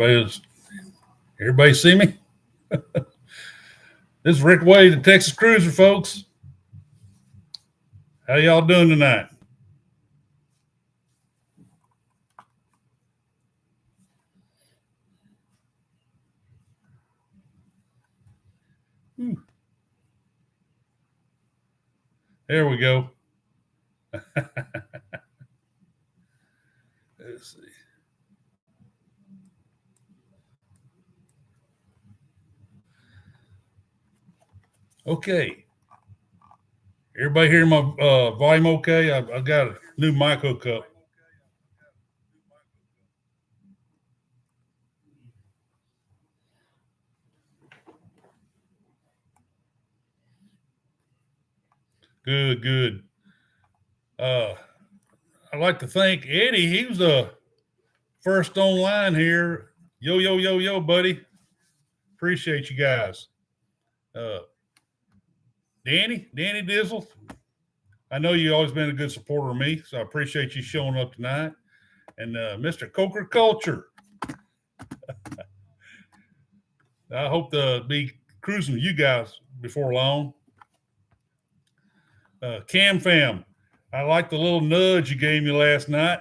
Everybody see me? This is Rick Wade, the Texas Cruiser, folks. How y'all doing tonight? There we go. Let's see. Okay. Everybody hear my volume okay? I've got a new mic hookup. Good, good. I'd like to thank Eddie. He was the first online here. Yo, yo, yo, yo, buddy. Appreciate you guys. Danny Dizzle. I know you've always been a good supporter of me, so I appreciate you showing up tonight. And Mr. Coker Culture. I hope to be cruising with you guys before long. Cam Fam, I like the little nudge you gave me last night.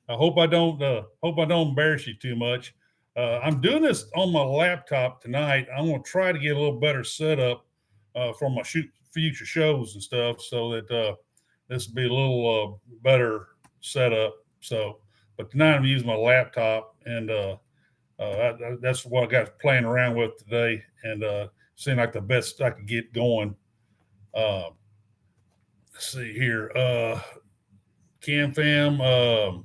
I hope I don't embarrass you too much. I'm doing this on my laptop tonight. I'm going to try to get a little better setup for my future shows and stuff, so that this will be a little better setup. So, but tonight I'm using my laptop, and that's what I got playing around with today, and seemed like the best I could get going. Let's see here. Cam Fam,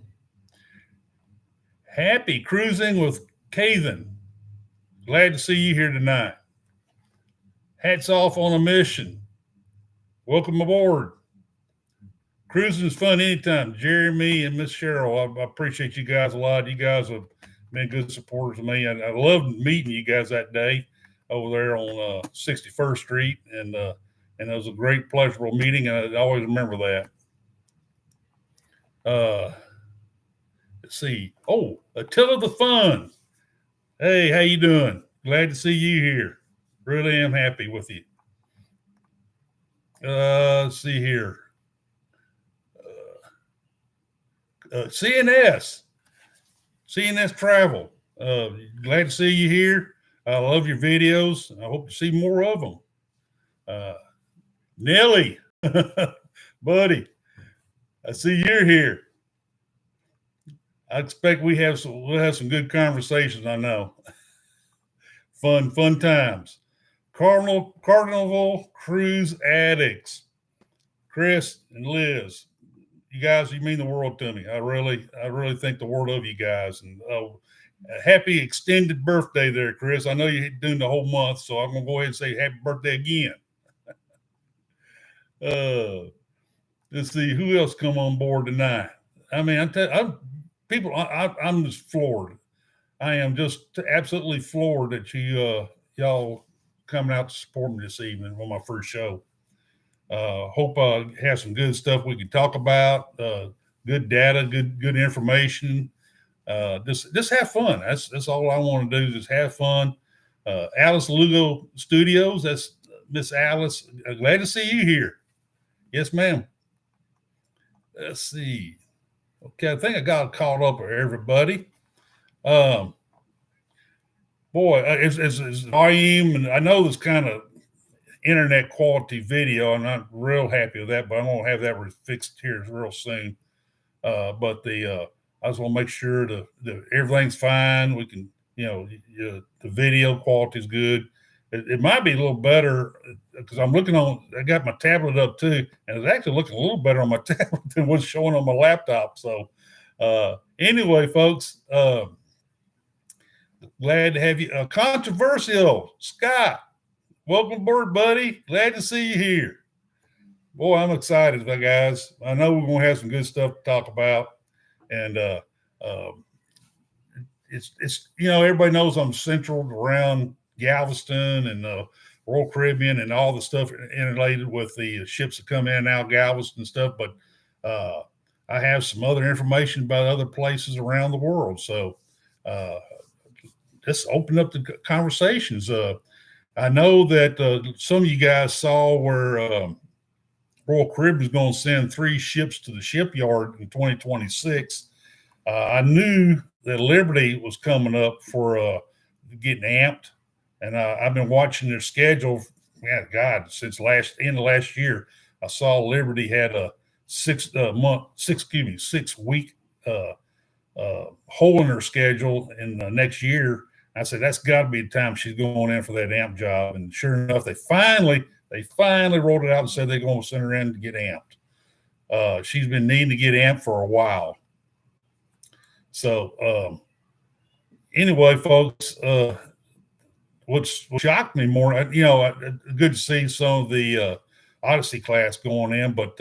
happy cruising with Cathan. Glad to see you here tonight. Hats off on a mission. Welcome aboard. Cruising is fun anytime. Jeremy and Miss Cheryl, I appreciate you guys a lot. You guys have been good supporters of me. I loved meeting you guys that day over there on 61st Street, and it was a great, pleasurable meeting, and I always remember that. Let's see. Oh, Attila the Fun. Hey, how you doing? Glad to see you here. Really am happy with you. Let's see here. CNS Travel. Glad to see you here. I love your videos. I hope to see more of them. Nelly, buddy, I see you're here. I expect we'll have some good conversations. I know. Fun times. Carnival Cruise Addicts. Chris and Liz, you guys, you mean the world to me. I really think the world of you guys. And happy extended birthday there, Chris. I know you're doing the whole month, so I'm gonna go ahead and say happy birthday again. Let's see who else come on board tonight. I mean, I'm just floored. I am just absolutely floored that y'all coming out to support me this evening on my first show. Hope I have some good stuff we can talk about. Good data, good information. Just have fun. That's all I want to do. Just have fun. Alice Lugo Studios. That's Miss Alice. Glad to see you here. Yes, ma'am. Let's see. Okay, I think I got caught up with everybody. Boy, it's volume, and I know this kind of internet quality video. I'm not real happy with that, but I'm gonna have that fixed here real soon. But I just want to make sure that everything's fine. We can, the video quality is good. It might be a little better because I got my tablet up too, and it's actually looking a little better on my tablet than what's showing on my laptop. So anyway, folks, glad to have you. Controversial Scott, welcome aboard, buddy. Glad to see you here. Boy, I'm excited, guys. I know we're gonna have some good stuff to talk about, and it's everybody knows I'm centered around Galveston and Royal Caribbean and all the stuff interrelated with the ships that come in and out of Galveston and stuff. But I have some other information about other places around the world. So just open up the conversations. I know that some of you guys saw where Royal Caribbean is going to send 3 ships to the shipyard in 2026. I knew that Liberty was coming up for getting amped, and I've been watching their schedule. Man, God, since end of last year, I saw Liberty had a 6 week hole in her schedule in next year. I said that's got to be the time she's going in for that amp job, and sure enough, they finally rolled it out and said they're going to send her in to get amped. She's been needing to get amped for a while. So anyway, folks, what shocked me more, good to see some of the Odyssey class going in, but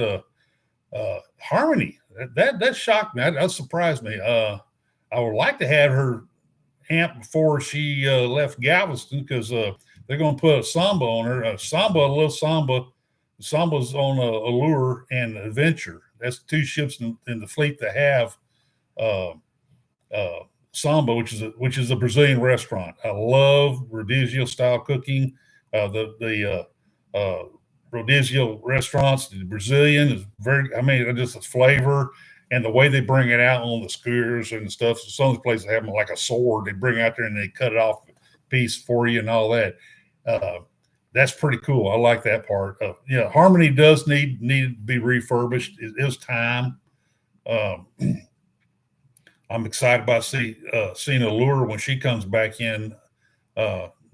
Harmony, that shocked me. That surprised me. I would like to have her amp before she left Galveston, because they're going to put a Samba on her. A little Samba. Samba's on Allure and Adventure. That's 2 ships in the fleet that have Samba, which is a Brazilian restaurant. I love Rodizio style cooking. The Rodizio restaurants, the Brazilian is just the flavor and the way they bring it out on the skewers and stuff. So some of the places have them like a sword. They bring it out there and they cut it off piece for you and all that. That's pretty cool. I like that part. Harmony does need to be refurbished. It is time. I'm excited about seeing Allure when she comes back in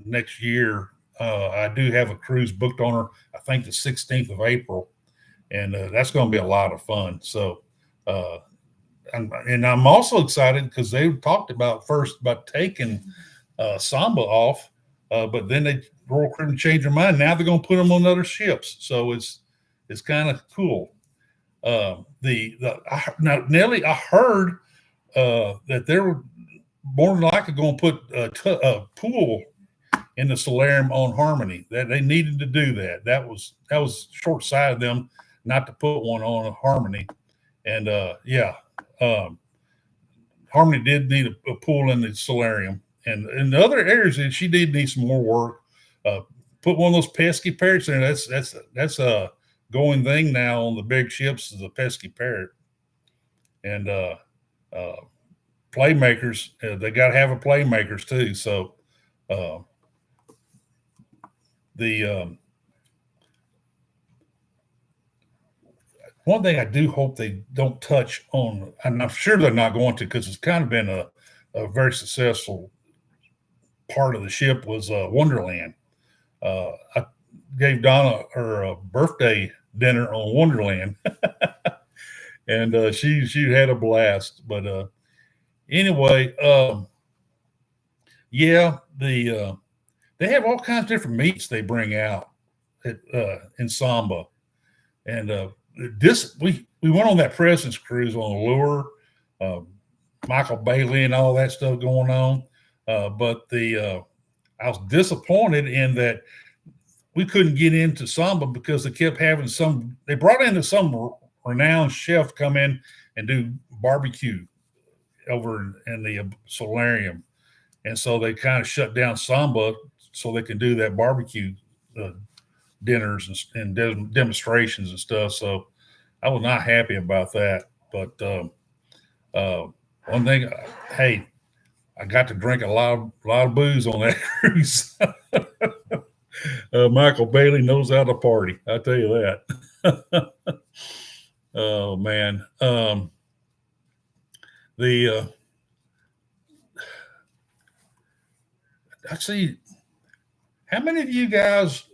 next year. I do have a cruise booked on her, I think the 16th of April, and that's going to be a lot of fun. So, and I'm also excited because they talked about taking Samba off, but then Royal Caribbean changed their mind. Now they're going to put them on other ships. So it's kind of cool. Now, Nelly, I heard that they were more than likely going to put a pool in the solarium on Harmony. That they needed to do that. That was short-sighted of them not to put one on Harmony. And Harmony did need a pool in the solarium. And in the other areas, she did need some more work. Put one of those pesky parrots in there. That's a going thing now on the big ships, is a pesky parrot. And playmakers, they got to have a playmakers too. So one thing I do hope they don't touch on, and I'm sure they're not going to, because it's kind of been a very successful part of the ship, was Wonderland. I gave Donna her birthday dinner on Wonderland, and she had a blast. But anyway, they have all kinds of different meats they bring out in Samba, and we went on that President's Cruise on Allure, Michael Bailey and all that stuff going on, but I was disappointed in that we couldn't get into Samba because they kept having they brought in some renowned chef come in and do barbecue over in the solarium. And so they kind of shut down Samba so they can do that barbecue dinners and demonstrations and stuff. So I was not happy about that. But one thing, hey, I got to drink a lot of booze on that cruise. Michael Bailey knows how to party. I tell you that. Oh man. I see. How many of you guys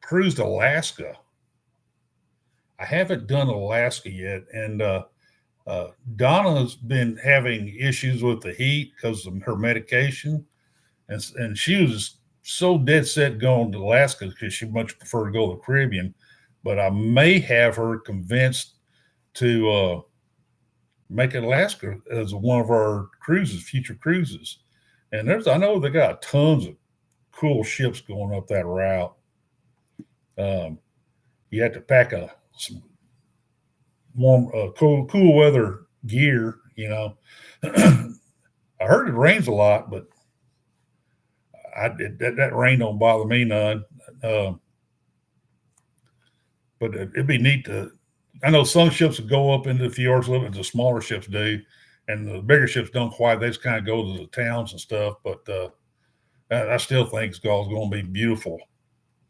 cruised Alaska? I haven't done Alaska yet, and Donna's been having issues with the heat because of her medication, and she was so dead set going to Alaska because she much preferred to go to the Caribbean. But I may have her convinced to make Alaska as one of our future cruises. And I know they got tons of cool ships going up that route. You have to pack some warm, cool weather gear. I I heard it rains a lot, but that rain don't bother me none. Uh, but it'd be neat to. I know some ships will go up into the fjords a little bit. The smaller ships do, and the bigger ships don't quite. They just kind of go to the towns and stuff. But I still think it's going to be beautiful,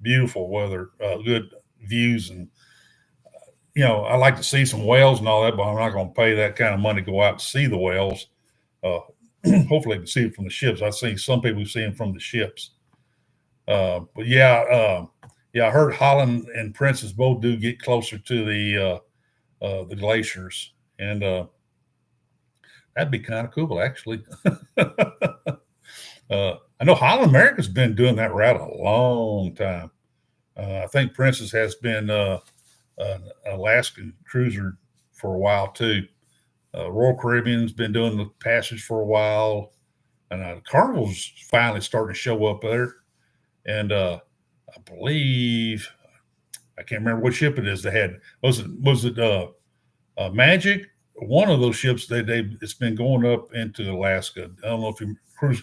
beautiful weather, good views, and I like to see some whales and all that, but I'm not going to pay that kind of money to go out to see the whales. Uh, hopefully, I can see it from the ships. I've seen some people see them from the ships. But yeah, I heard Holland and Princess both do get closer to the glaciers, and that'd be kind of cool, actually. I know Holland America's been doing that route a long time. I think Princess has been an Alaskan cruiser for a while too. Royal Caribbean's been doing the passage for a while, and Carnival's finally starting to show up there. And I believe I can't remember what ship it is. They had was it Magic? One of those ships it's been going up into Alaska. I don't know if you cruise.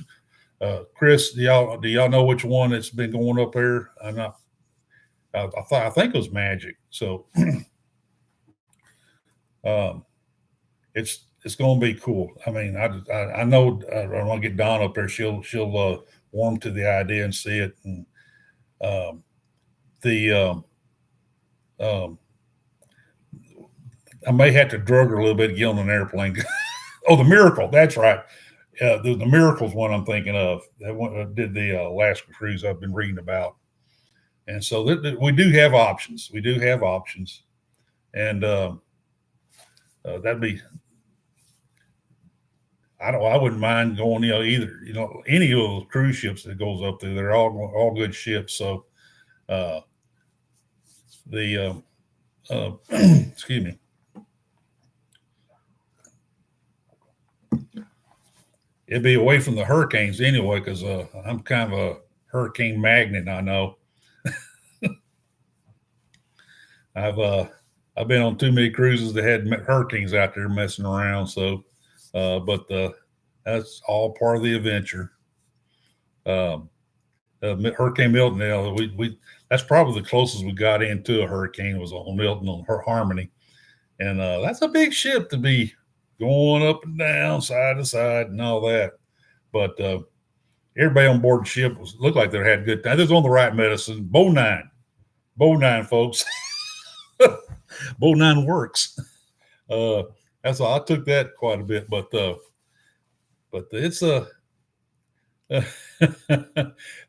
Chris, do y'all know which one that's been going up there? I'm not. I think it was Magic. So it's going to be cool. I mean, I know I want to get Dawn up there. She'll warm to the idea and see it. And the I may have to drug her a little bit to get on an airplane. Oh, the Miracle. That's right. The Miracle's one I'm thinking of. That one did the Alaska cruise I've been reading about. And so we do have options. We do have options. And that'd be, I wouldn't mind going, either, any of those cruise ships that goes up there. They're all good ships. So excuse me. It'd be away from the hurricanes anyway, because I'm kind of a hurricane magnet. I know. I've been on too many cruises that had hurricanes out there messing around. So, but that's all part of the adventure. Hurricane Milton, we that's probably the closest we got into a hurricane was on Milton on Harmony, and that's a big ship to be going up and down, side to side, and all that. But everybody on board the ship looked like they had a good time. They was on the right medicine. Bow nine, folks. Bow nine works. That's all. I took that quite a bit, but it's a.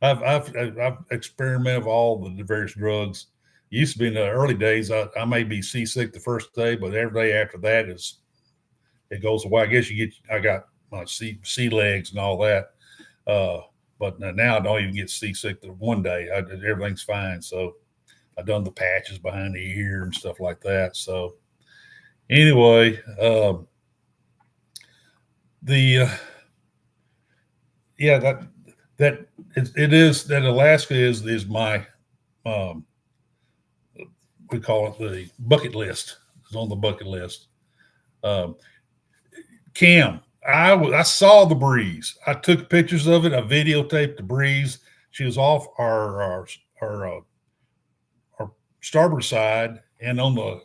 I've experimented with all the various drugs. Used to be in the early days, I may be seasick the first day, but every day after that it goes away. I guess I got my sea legs and all that. But now I don't even get seasick the one day. Everything's fine. So I've done the patches behind the ear and stuff like that. So anyway, that it is that Alaska is my we call it the bucket list. It's on the bucket list. Cam, I saw the breeze. I took pictures of it. I videotaped the breeze. She was off our starboard side, and on the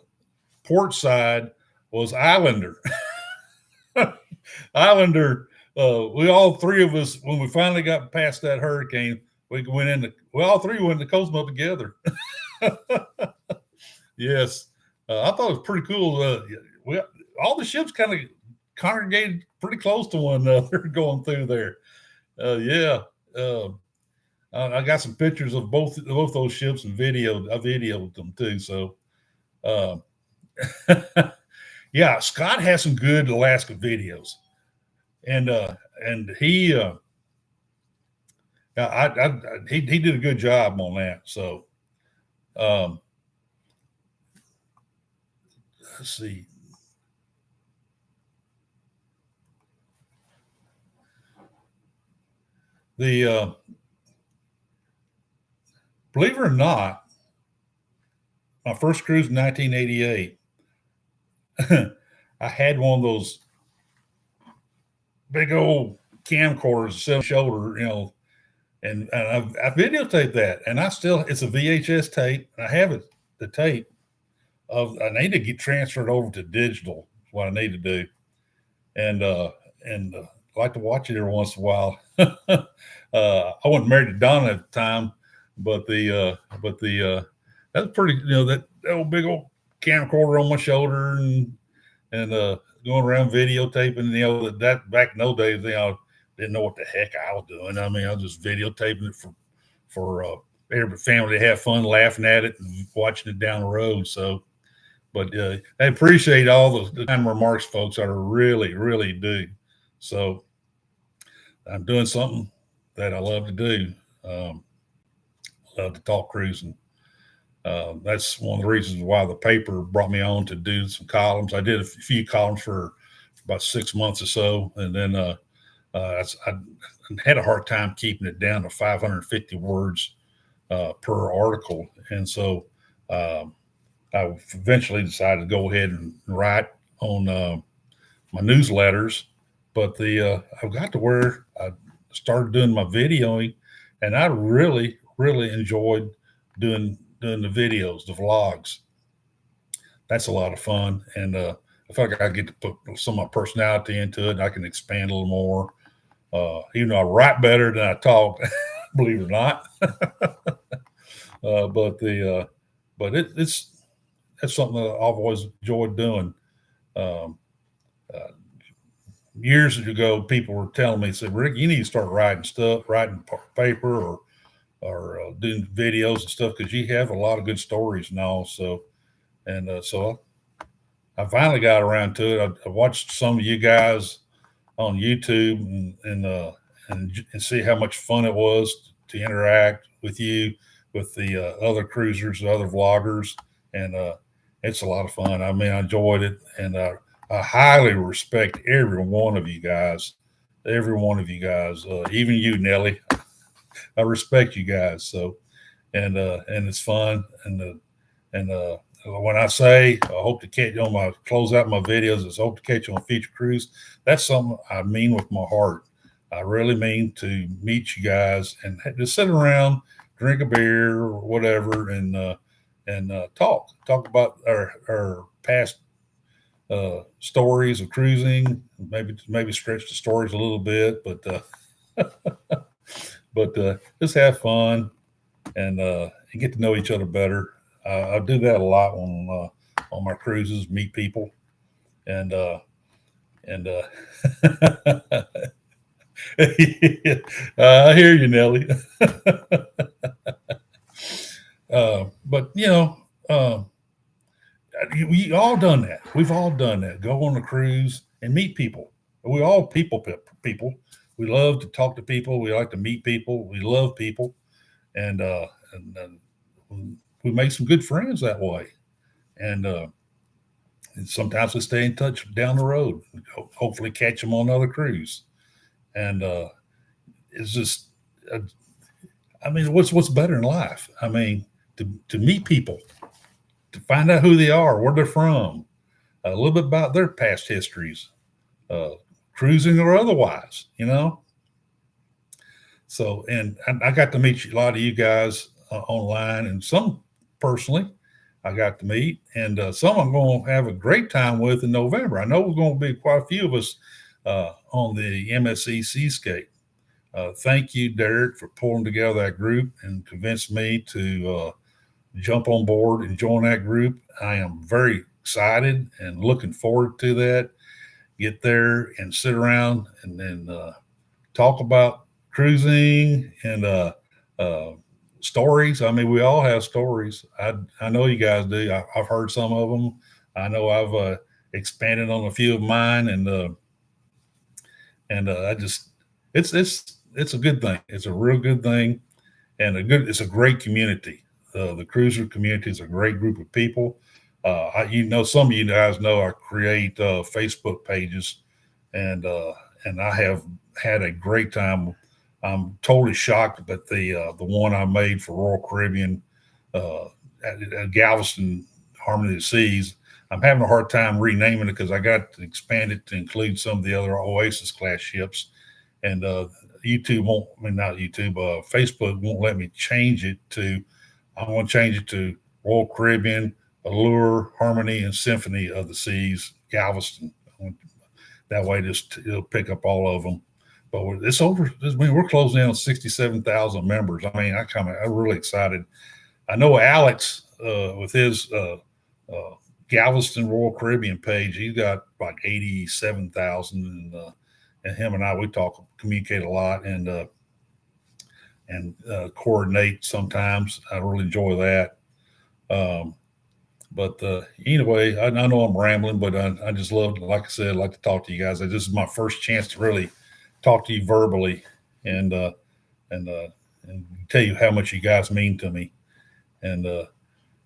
port side was Islander. Islander. We all three of us, when we finally got past that hurricane, we all three went to Cozumel together. Yes, I thought it was pretty cool. All the ships kind of congregated pretty close to one another going through there. Yeah, I got some pictures of both those ships and I videoed them too. So, yeah, Scott has some good Alaska videos, and he he did a good job on that. So, let's see. The believe it or not, my first cruise in 1988, I had one of those big old camcorder set on my shoulder, and I videotaped that, and it's a VHS tape. And I have it, the tape I need to get transferred over to digital. Is what I need to do, and I like to watch it every once in a while. I wasn't married to Donna at the time, but that's pretty. That old big old camcorder on my shoulder and going around videotaping. That back in those days, didn't know what the heck I was doing. I mean, I was just videotaping it for every family to have fun, laughing at it and watching it down the road. So, but I appreciate all the kind remarks, folks. I really, really do. So, I'm doing something that I love to do. Love to talk cruising. That's one of the reasons why the paper brought me on to do some columns. I did a few columns for about 6 months or so, and then I had a hard time keeping it down to 550 words per article, and so I eventually decided to go ahead and write on my newsletters. But I got to where I started doing my videoing, and I really, really enjoyed doing the videos, the vlogs. That's a lot of fun, and I feel like I get to put some of my personality into it, and I can expand a little more. Even though I write better than I talk, believe it or not. But that's something that I've always enjoyed doing. Years ago, people were telling me, said, Rick, you need to start writing paper or doing videos and stuff, because you have a lot of good stories and all. So I finally got around to it. I watched some of you guys on YouTube and see how much fun it was to interact with you, with the other cruisers, the other vloggers, and it's a lot of fun. I mean, I enjoyed it, and I highly respect every one of you guys, even you, Nelly. I respect you guys. So, and it's fun. And when I say I hope to catch you on my close out my videos, is hope to catch you on a future cruise. That's something I mean with my heart. I really mean to meet you guys and just sit around, drink a beer or whatever, and talk about our past stories of cruising, maybe stretch the stories a little bit, but just have fun and get to know each other better. I do that a lot on my cruises, meet people, and I hear you, Nelly. But we all done that. We've all done that. Go on a cruise and meet people. We all people. We love to talk to people. We like to meet people. We love people, and we make some good friends that way. And sometimes we stay in touch down the road. Hopefully, catch them on another cruise. And it's just, I mean, what's better in life? I mean, to meet people, to find out who they are, where they're from, a little bit about their past histories, cruising or otherwise, So, and I got to meet a lot of you guys online, and some personally I got to meet, and some I'm going to have a great time with in November. I know we're going to be quite a few of us on the MSC Seascape. Thank you, Derek, for pulling together that group and convinced me to jump on board and join that group. I am very excited and looking forward to that. Get there and sit around and then talk about cruising and stories. I mean, we all have stories. I know you guys do. I've heard some of them. I know I've expanded on a few of mine, and I just it's a good thing. It's a real good thing, and it's a great community. The cruiser community is a great group of people. Some of you guys know I create Facebook pages, and I have had a great time. I'm totally shocked that the one I made for Royal Caribbean at Galveston, Harmony of the Seas, I'm having a hard time renaming it because I got to expand it to include some of the other Oasis class ships, and YouTube won't. I mean, not YouTube. Facebook won't let me change it to. I want to change it to Royal Caribbean, Allure, Harmony, and Symphony of the Seas, Galveston. That way, just it'll pick up all of them. But it's over. I mean, we're closing in on 67,000 members. I mean, I'm really excited. I know Alex with his Galveston Royal Caribbean page, he's got like 87,000, and him and I we communicate a lot, and coordinate sometimes. I really enjoy that. But anyway, I know I'm rambling, but I just love, like I said, I like to talk to you guys. This is my first chance to really talk to you verbally, and and tell you how much you guys mean to me. And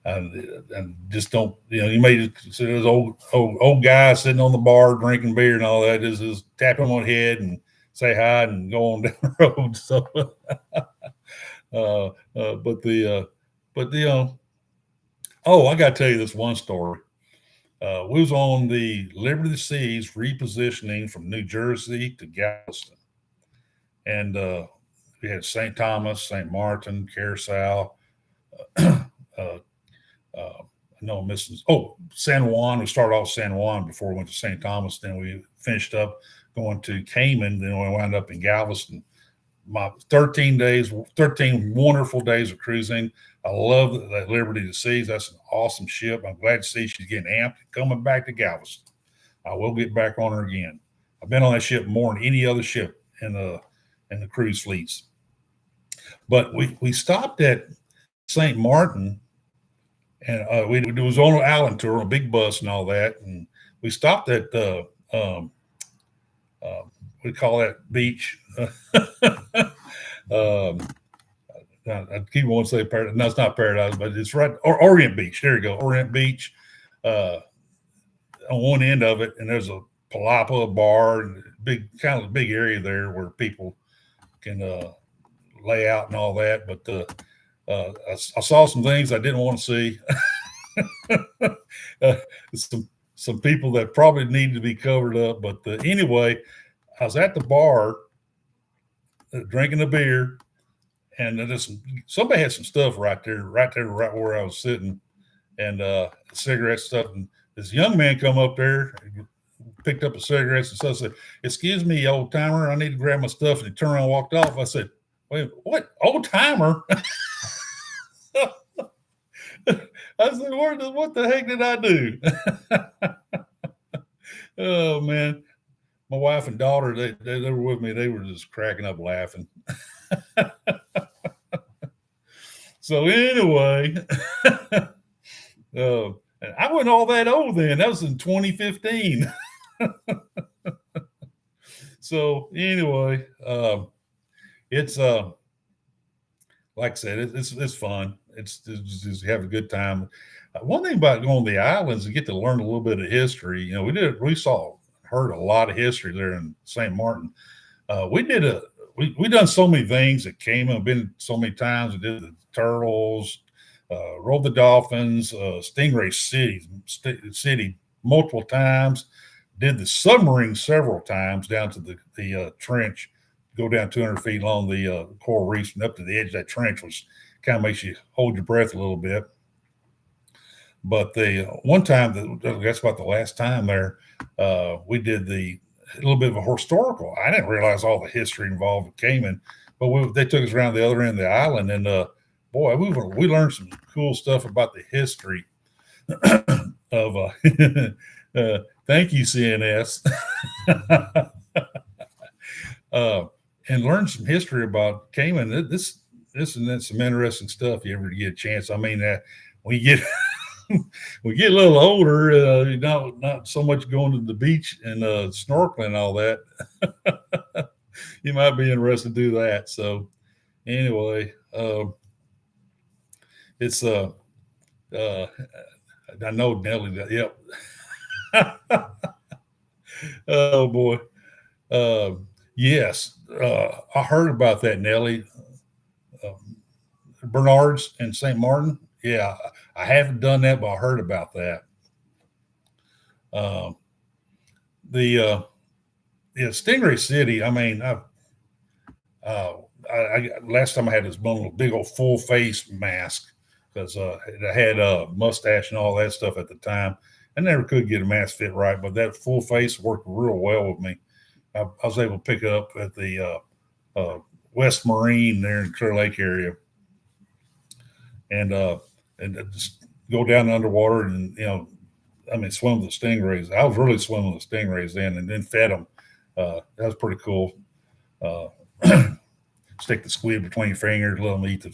and just don't, you may just see those old guys sitting on the bar drinking beer and all that. Just tap them on the head and say hi and go on down the road. So, but oh, I got to tell you this one story. We was on the Liberty of the Seas repositioning from New Jersey to Galveston, and we had St. Thomas, St. Martin, Curacao. No, I'm missing. Oh, San Juan. We started off San Juan before we went to St. Thomas. Then we finished up going to Cayman. Then we wound up in Galveston. My 13 days, 13 wonderful days of cruising. I love that Liberty of the Seas. That's an awesome ship. I'm glad to see she's getting amped and coming back to Galveston. I will get back on her again. I've been on that ship more than any other ship in the cruise fleets. But we stopped at St. Martin, and we was on an island tour, a big bus and all that, and we stopped at we call that beach. I keep wanting to say Paradise. No, it's not Paradise, but it's right. Orient Beach. There you go. Orient Beach. On one end of it, and there's a palapa bar, and kind of big area there where people can lay out and all that. But I saw some things I didn't want to see. Some people that probably need to be covered up. But anyway, I was at the bar drinking a beer, and somebody had some stuff right there where I was sitting, and cigarette stuff. And this young man come up there, picked up a cigarette, and so I said, "Excuse me, old timer, I need to grab my stuff." And he turned around and walked off. I said, "Wait, what? Old timer?" I said, "What the heck did I do?" Oh man, my wife and daughter, they were with me. They were just cracking up laughing. So anyway, I wasn't all that old then. That was in 2015. So anyway, it's like I said, it's fun. It's just have a good time. One thing about going to the islands, you get to learn a little bit of history. Heard a lot of history there in St. Martin. We done so many things that came and been so many times. We did the turtles, rode the dolphins, Stingray City multiple times. Did the submarine several times down to the trench. Go down 200 feet along the coral reefs and up to the edge of that trench, which kind of makes you hold your breath a little bit. But the one time, that's about the last time there, we did a little bit of a historical. I didn't realize all the history involved with Cayman, but they took us around the other end of the island, and boy, we learned some cool stuff about the history of. Thank you, CNS. And learn some history about Cayman. This and that's some interesting stuff. You ever get a chance? I mean, when you get we get a little older, not so much going to the beach and snorkeling and all that. You might be interested to do that. So anyway, it's I know Nelly. Yep. Oh boy. Yes, I heard about that, Nelly. Bernard's in St. Martin. Yeah, I haven't done that, but I heard about that. The Stingray City. I mean, Last time I had this big old full face mask because I had a mustache and all that stuff at the time. I never could get a mask fit right, but that full face worked real well with me. I was able to pick it up at the West Marine there in Clear Lake area, and just go down underwater and swim with the stingrays. I was really swimming with the stingrays then, and then fed them. That was pretty cool. Uh, Stick the squid between your fingers, let them eat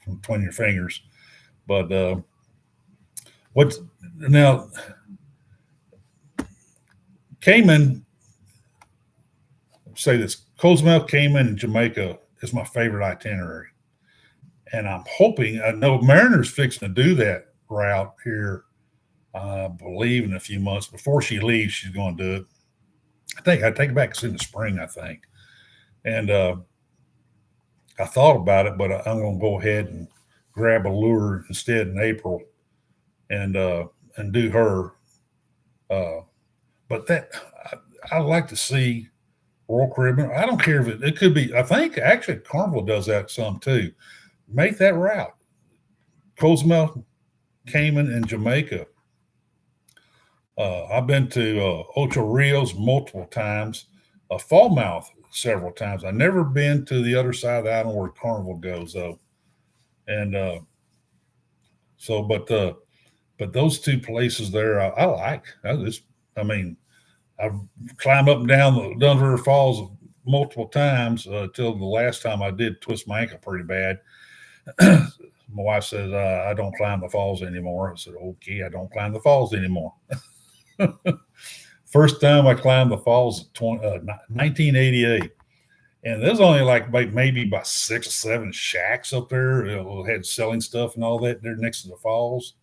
between your fingers. But what's now Cayman? Say this: Cozumel, Cayman, and Jamaica is my favorite itinerary, and I'm hoping. I know Mariner's fixing to do that route here. I believe in a few months before she leaves, she's going to do it. I think I take it back. It's in the spring, I think, and I thought about it, but I'm going to go ahead and grab a lure instead in April, and do her. But I like to see Royal Caribbean. I don't care if it could be. I think actually Carnival does that some too. Make that route: Cozumel, Cayman, and Jamaica. I've been to Ocho Rios multiple times, Falmouth several times. I've never been to the other side of the island where Carnival goes though, and but those two places there, I like. I've climbed up and down the Duns River Falls multiple times till the last time I did twist my ankle pretty bad. My wife says I don't climb the falls anymore. I said, okay, I don't climb the falls anymore. First time I climbed the falls, 1988, and there's only like maybe about 6 or 7 shacks up there. Had selling stuff and all that there next to the falls,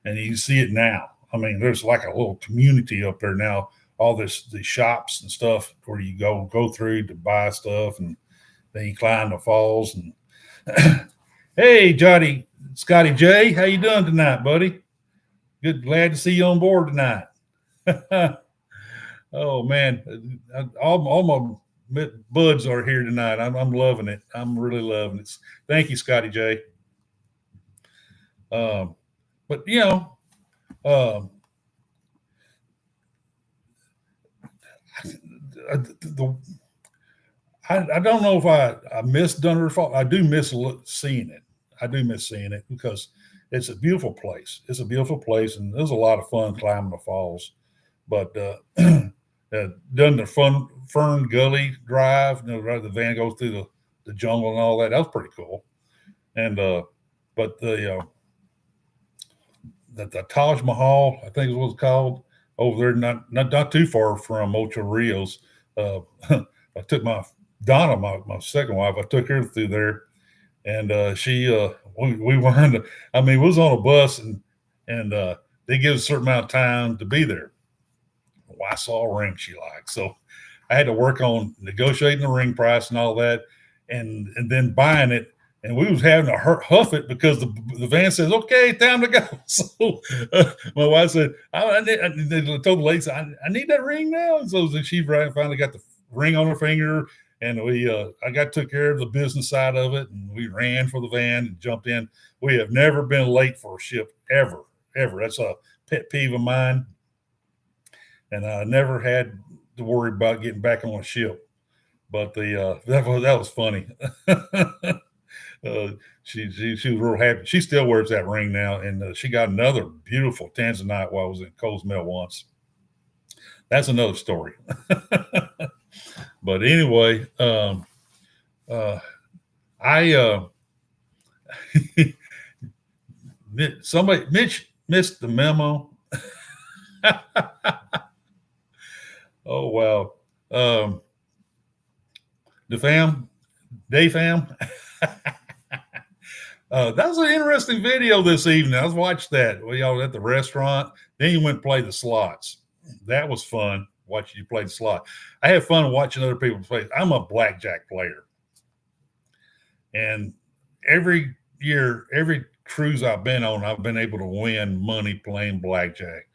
and you can see it now. I mean, there's like a little community up there now. All the shops and stuff where you go through to buy stuff, and then you climb the falls. And hey, Scotty J, how you doing tonight, buddy? Good, glad to see you on board tonight. Oh man, all my buds are here tonight. I'm loving it. I'm really loving it. Thank you, Scotty J. But I don't know if I miss Dunder Falls. I do miss seeing it. I do miss seeing it because it's a beautiful place. It's a beautiful place, and there's a lot of fun climbing the falls. But done the Fern Gully Drive, the van goes through the jungle and all that. That was pretty cool. And but the Taj Mahal, I think is what it's called, over there, not too far from Ocho Rios. I took my second wife. I took her through there, and she we wanted. We was on a bus, and they give us a certain amount of time to be there. Well, I saw a ring she liked, so I had to work on negotiating the ring price and all that, and then buying it. And we was having to huff it because the van says, "Okay, time to go." So my wife said, "I told the lady, I need that ring now." And so she finally got the ring on her finger, and I took care of the business side of it, and we ran for the van and jumped in. We have never been late for a ship ever. That's a pet peeve of mine, and I never had to worry about getting back on a ship. But that was funny. She was real happy. She still wears that ring now, and she got another beautiful tanzanite while I was in Cozumel once. That's another story. But anyway, Mitch missed the memo. Oh wow, Day fam. That was an interesting video this evening. I was watching that. Y'all at the restaurant. Then you went and played the slots. That was fun watching you play the slot. I have fun watching other people play. I'm a blackjack player. And every year, every cruise I've been on, I've been able to win money playing blackjack.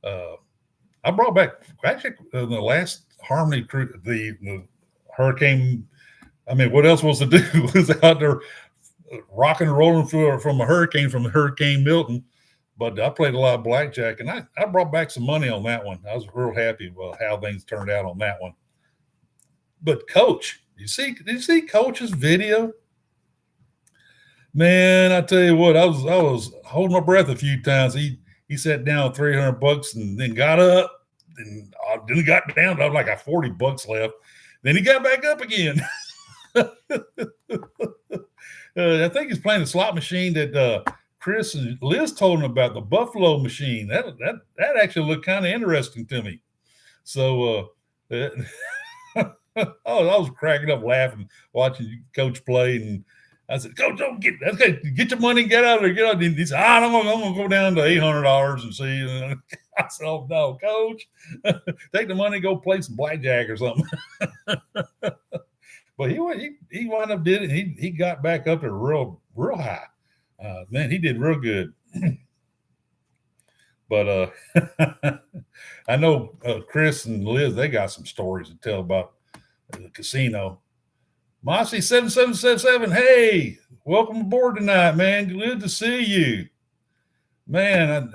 I brought back, actually, the last Harmony cruise, the Hurricane I mean, what else was to do? Was out there rocking and rolling from Hurricane Milton. But I played a lot of blackjack, and I brought back some money on that one. I was real happy with how things turned out on that one. But Coach, did you see Coach's video? Man, I tell you what, I was holding my breath a few times. He sat down $300 and then got up and then he got down to like a $40 left. Then he got back up again. I think he's playing a slot machine that Chris and Liz told him about, the Buffalo machine. That actually looked kind of interesting to me. So I was cracking up laughing watching Coach play, and I said, "Coach, don't get your money, and get out of there, get out." And he said, "I'm gonna go down to $800 and see." I said, "Oh no, Coach, take the money, go play some blackjack or something." But he wound up did it. He got back up there real high. Man, he did real good. But I know Chris and Liz, they got some stories to tell about the casino. Mossy 7777, hey, welcome aboard tonight, man. Good to see you, man.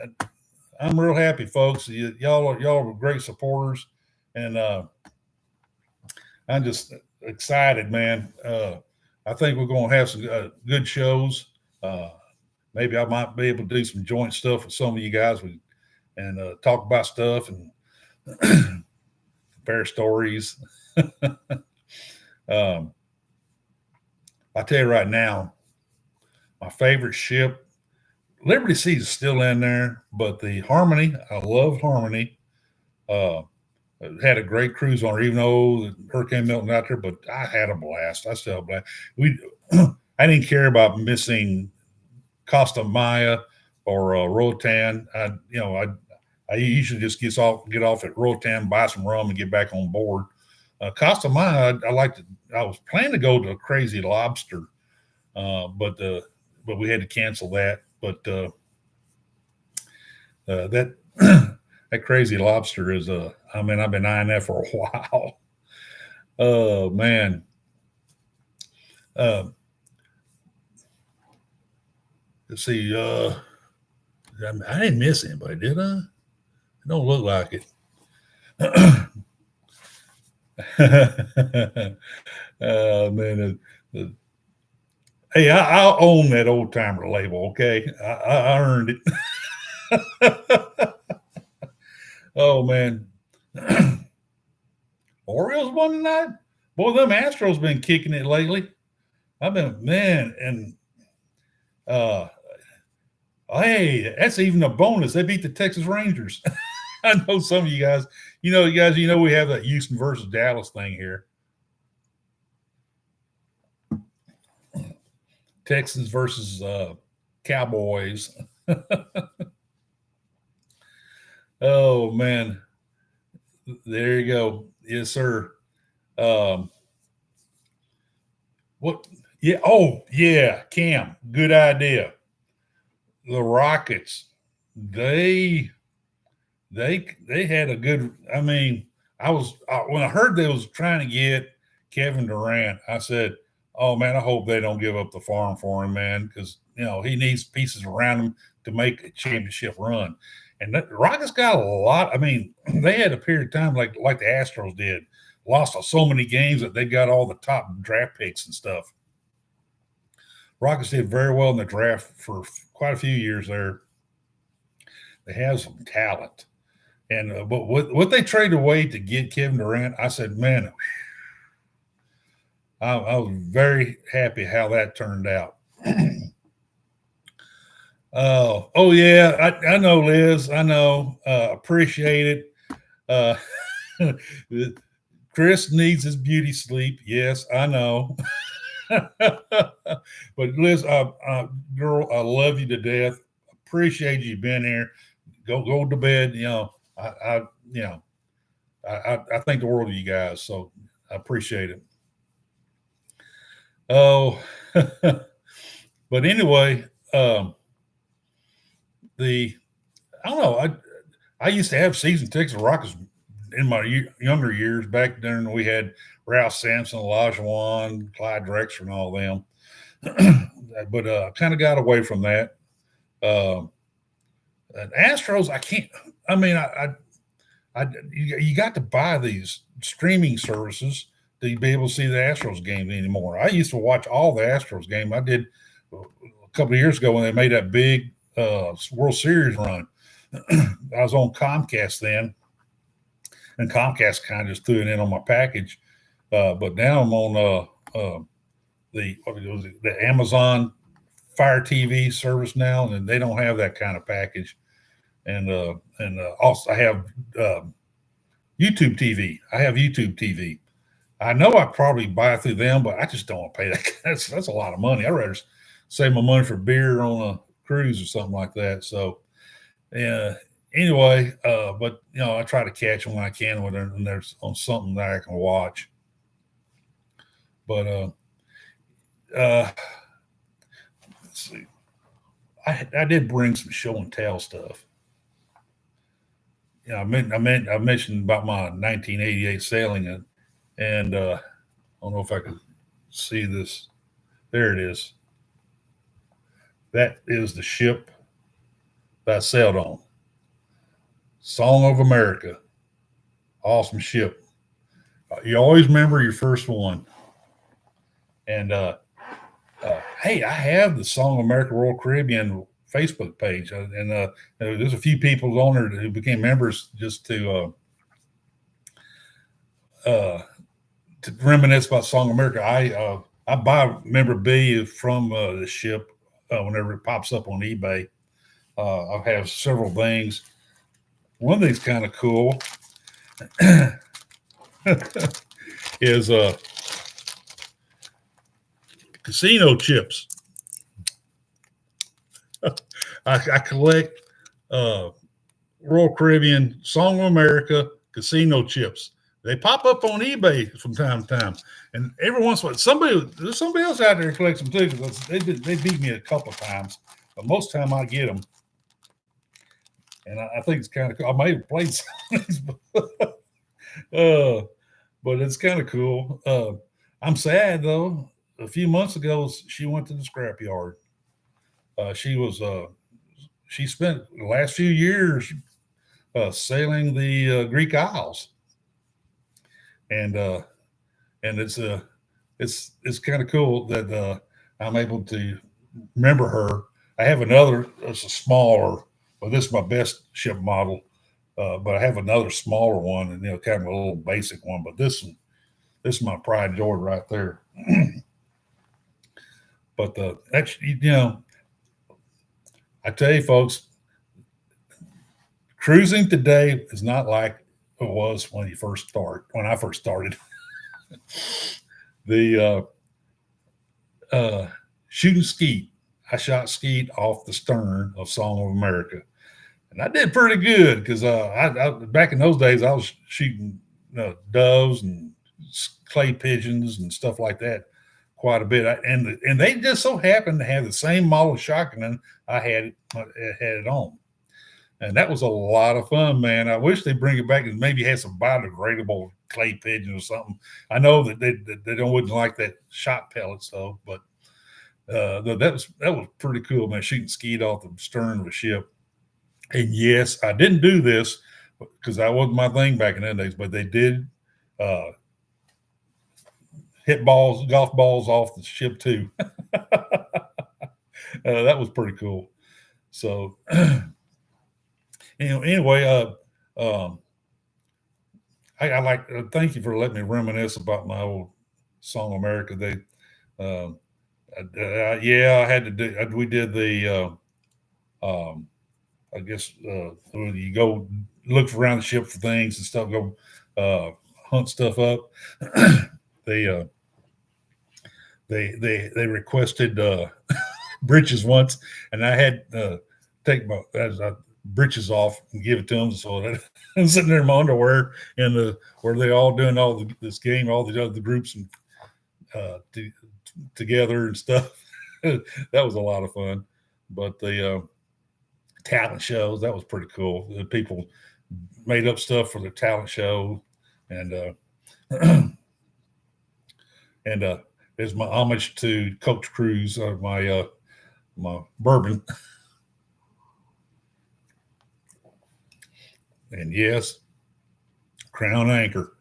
I'm real happy, folks. Y'all are great supporters, and I'm just excited, man. I think we're going to have some good shows. Maybe I might be able to do some joint stuff with some of you guys and talk about stuff and compare stories. I tell you right now, my favorite ship, Liberty Sea, is still in there, but the Harmony, I love Harmony. Had a great cruise on her, even though Hurricane Milton out there, but I had a blast. I still had a blast. I didn't care about missing Costa Maya or Roatan. I usually just get off at Roatan, buy some rum, and get back on board. Costa Maya, I was planning to go to Crazy Lobster, but we had to cancel that. But that that Crazy Lobster is I've been eyeing that for a while. Oh man. Let's see. I didn't miss anybody, did I? It don't look like it. Man. Hey, I'll own that old timer label. Okay, I earned it. Oh man. Orioles won tonight. Boy, them Astros been kicking it lately. And hey, that's even a bonus. They beat the Texas Rangers. I know some of you guys. You know we have that Houston versus Dallas thing here. Texans versus Cowboys. Oh man, there you go. Yes, sir. What? Yeah. Oh, yeah. Cam, good idea. The Rockets, they had a good. When I heard they was trying to get Kevin Durant, I said, "Oh man, I hope they don't give up the farm for him, man, because he needs pieces around him to make a championship run." And the Rockets got a lot. They had a period of time like the Astros did, lost so many games that they got all the top draft picks and stuff. Rockets did very well in the draft for quite a few years there. They have some talent. And but what they traded away to get Kevin Durant, I said, man, I was very happy how that turned out. Oh yeah, I know, Liz. I know. Appreciate it. Chris needs his beauty sleep. Yes, I know. But Liz, girl, I love you to death. Appreciate you being here. Go to bed. I think the world of you guys. So I appreciate it. Oh, but anyway, I don't know. I used to have season tickets to Rockets in my younger years, back then we had Ralph Sampson, Elijah Wan, Clyde Drexler, and all them. But kind of got away from that. Uh, and Astros, I can't. I mean, you got to buy these streaming services to be able to see the Astros games anymore. I used to watch all the Astros game. I did a couple of years ago when they made that big World Series run. I was on Comcast then, and Comcast kind of just threw it in on my package. But now I'm on the Amazon Fire TV service now, and they don't have that kind of package. And also I have YouTube TV. I have YouTube TV. I know I probably buy through them, but I just don't want to pay that. That's a lot of money. I'd rather save my money for beer on a cruise or something like that. So, anyway, but I try to catch them when I can when there's on something that I can watch. But let's see. I did bring some show and tell stuff. I mentioned about my 1988 sailing, and I don't know if I can see this. There it is. That is the ship that I sailed on. Song of America. Awesome ship. You always remember your first one. And hey, I have the Song of America Royal Caribbean Facebook page, and there's a few people on there who became members just to reminisce about Song of America. I buy memorabilia from the ship whenever it pops up on eBay. I have several things. One thing's kind of cool is casino chips. I collect Royal Caribbean Song of America casino chips. They pop up on eBay from time to time, and every once in a while, there's somebody else out there who collects them too. Because they beat me a couple of times, but most of the time I get them, and I think it's kind of cool. I may have played some of these, but it's kind of cool. I'm sad though. A few months ago, she went to the scrapyard. She spent the last few years sailing the Greek Isles, and it's kind of cool that I'm able to remember her. I have another. It's a smaller. Well, this is my best ship model, but I have another smaller one, and kind of a little basic one. But this is my pride and joy right there. But actually, I tell you, folks, cruising today is not like it was when I first started. The shooting skeet. I shot skeet off the stern of Song of America, and I did pretty good because I back in those days I was shooting doves and clay pigeons and stuff like that quite a bit. And they just so happened to have the same model shotgun I had it on. And that was a lot of fun, man. I wish they bring it back and maybe have some biodegradable clay pigeon or something. I know that they wouldn't like that shot pellets though, but that was pretty cool, man. Shooting skeet off the stern of a ship. And yes, I didn't do this because that wasn't my thing back in the days, but they did hit golf balls off the ship too. That was pretty cool. So anyway, I like thank you for letting me reminisce about my old Song of America. I had to do. We did the. I guess you go look around the ship for things and stuff. Go hunt stuff up. They requested breeches once, and I had take my breeches off and give it to them. So I'm sitting there in my underwear and where they all doing this game, all the other groups and together and stuff. That was a lot of fun. But the talent shows, that was pretty cool. The people made up stuff for the talent show, and and there's my homage to Coach Cruz, my bourbon, and yes, Crown Anchor.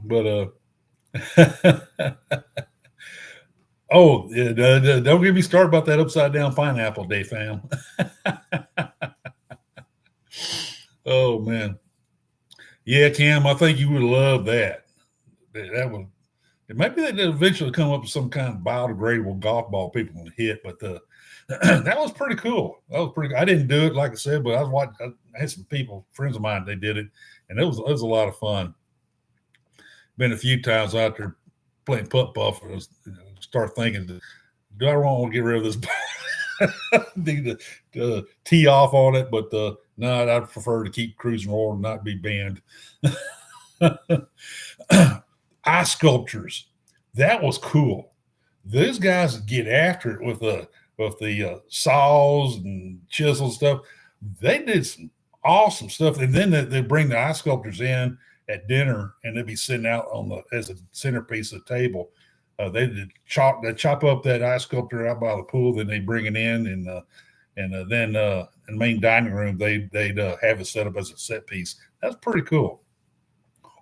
But oh, yeah, don't get me started about that upside down pineapple day, fam. Oh man, yeah, Cam, I think you would love that. That would. Maybe they did eventually come up with some kind of biodegradable golf ball people can hit, but that was pretty cool. That was pretty. I didn't do it, like I said, but I was watching. I had some people, friends of mine, they did it, and it was a lot of fun. Been a few times out there playing putt putt, and start thinking, do I want to get rid of this ball? Need to tee off on it, but no, I'd prefer to keep cruising forward and not be banned. Eye sculptures, that was cool. Those guys get after it with the saws and chisels stuff. They did some awesome stuff, and then they bring the eye sculptors in at dinner, and they'd be sitting out as a centerpiece of the table. They chop up that eye sculptor out by the pool, then they bring it in, and then in the main dining room they'd have it set up as a set piece. That's pretty cool.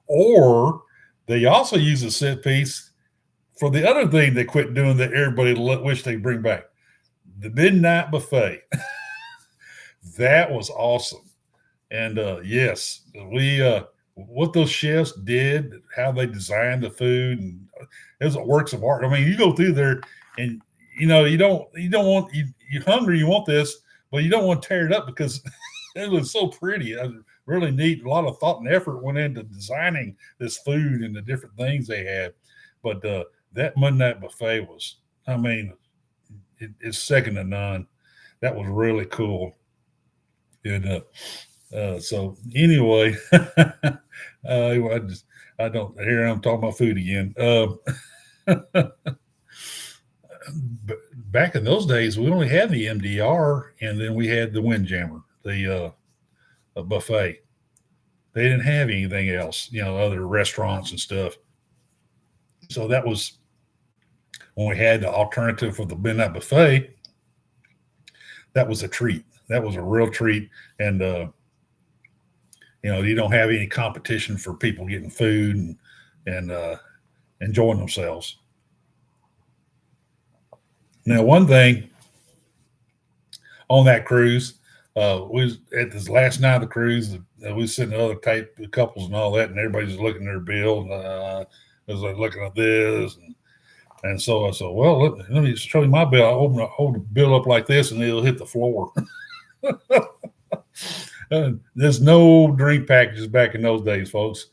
Or they also use a set piece for the other thing they quit doing that everybody wish they'd bring back, the midnight buffet. That was awesome. And yes, what those chefs did, how they designed the food, and it was works of art. I mean, you go through there, and you don't want you're hungry, you want this, but you don't want to tear it up because it was so pretty. Really neat. A lot of thought and effort went into designing this food and the different things they had. But that midnight buffet was, I mean, it's second to none. That was really cool. And so anyway, I don't, here I'm talking about food again. But back in those days, we only had the MDR, and then we had the Windjammer, the buffet. They didn't have anything else, other restaurants and stuff. So that was when we had the alternative for the midnight buffet. That was a treat. That was a real treat, and you don't have any competition for people getting food and enjoying themselves. Now, one thing on that cruise, we was at this last night of the cruise. We was sitting at other type couples and all that, and everybody's looking at their bill. And I was like looking at this, and so I said, "Well, let me show you my bill." I hold the bill up like this, and it'll hit the floor. There's no drink packages back in those days, folks.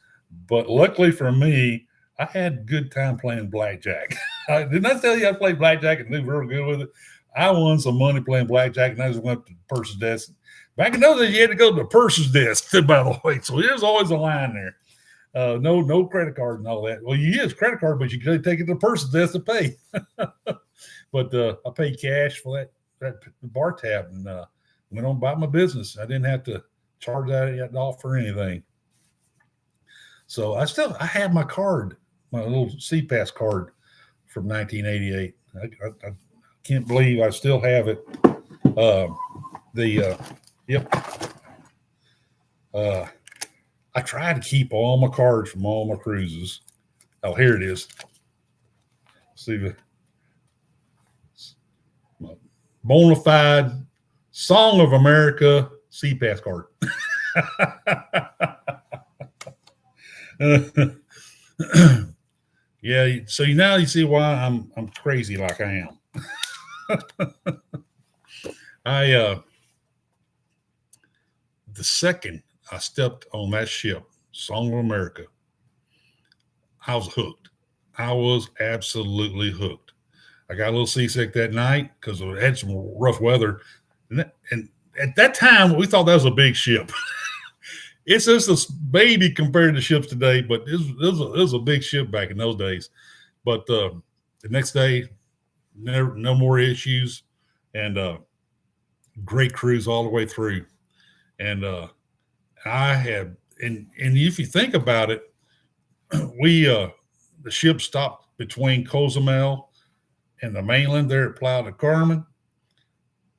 But luckily for me, I had a good time playing blackjack. Didn't I tell you I played blackjack and did real good with it? I won some money playing blackjack, and I just went to the purser's desk. Back in those days, you had to go to the purser's desk, by the way. So there's always a line there. No credit card and all that. Well, you use credit card, but you could take it to the purser's desk to pay. But I paid cash for that bar tab, and went on about my business. I didn't have to charge that off for anything. So I have my card, my little CPAS card from 1988. I can't believe I still have it. Yep. I try to keep all my cards from all my cruises. Oh, here it is. See the bona fide Song of America CPAS card. Yeah, so now you see why I'm crazy like I am. The second I stepped on that ship, Song of America, I was hooked. I was absolutely hooked. I got a little seasick that night because it had some rough weather. And at that time, we thought that was a big ship. It's just a baby compared to ships today, but it was a big ship back in those days. But the next day, no more issues. And great cruise all the way through. And I had, and if you think about it, we the ship stopped between Cozumel and the mainland there at Playa del Carmen.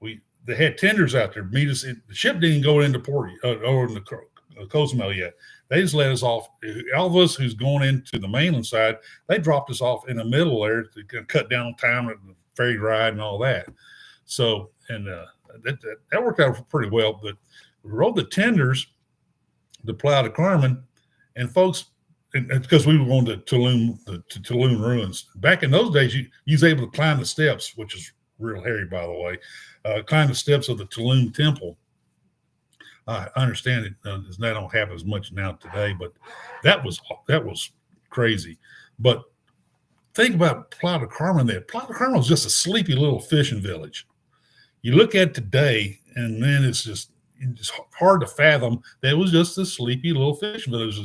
They had tenders out there meet us. The ship didn't go into port or in the Cozumel yet. They just let us off. All of us who's going into the mainland side, they dropped us off in the middle there to cut down time at the ferry ride and all that. So, and that worked out pretty well. But we rode the tenders, the Playa del Carmen, and folks, and because we were going to Tulum ruins. Back in those days, you was able to climb the steps, which is real hairy, by the way. Climb the steps of the Tulum temple. I understand it. They don't have as much now today, but that was crazy. But think about Playa del Carmen there. Playa del Carmen was just a sleepy little fishing village. You look at it today, and then it's hard to fathom that it was just a sleepy little fishing village.